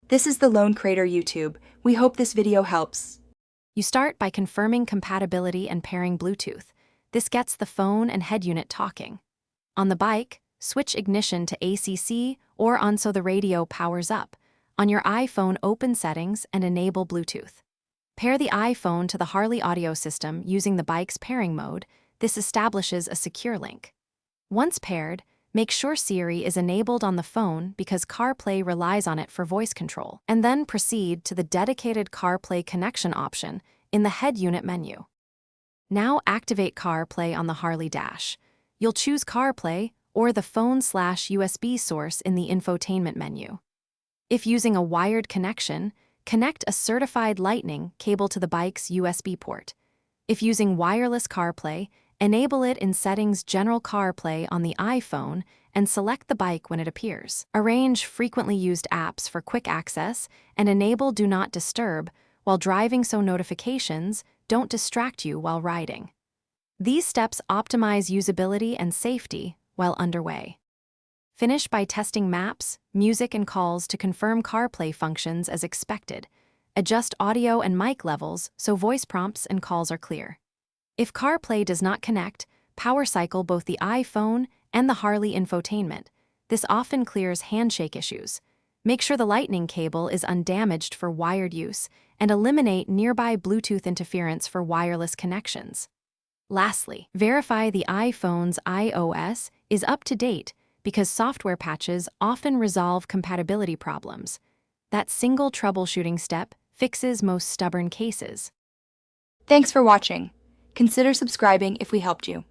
This is the Lone Crater YouTube. We hope this video helps. You start by confirming compatibility and pairing Bluetooth. This gets the phone and head unit talking. On the bike, switch ignition to ACC or on so the radio powers up. On your iPhone, open Settings and enable Bluetooth. Pair the iPhone to the Harley audio system using the bike's pairing mode. This establishes a secure link. Once paired, make sure Siri is enabled on the phone because CarPlay relies on it for voice control, and then proceed to the dedicated CarPlay connection option in the head unit menu. Now activate CarPlay on the Harley dash. You'll choose CarPlay or the phone/USB source in the infotainment menu. If using a wired connection, connect a certified Lightning cable to the bike's USB port. If using wireless CarPlay, enable it in Settings General CarPlay on the iPhone and select the bike when it appears. Arrange frequently used apps for quick access and enable Do Not Disturb while driving so notifications don't distract you while riding. These steps optimize usability and safety while underway. Finish by testing maps, music, and calls to confirm CarPlay functions as expected. Adjust audio and mic levels so voice prompts and calls are clear. If CarPlay does not connect, power cycle both the iPhone and the Harley infotainment. This often clears handshake issues. Make sure the Lightning cable is undamaged for wired use and eliminate nearby Bluetooth interference for wireless connections. Lastly, verify the iPhone's iOS is up to date because software patches often resolve compatibility problems. That single troubleshooting step fixes most stubborn cases. Thanks for watching. Consider subscribing if we helped you.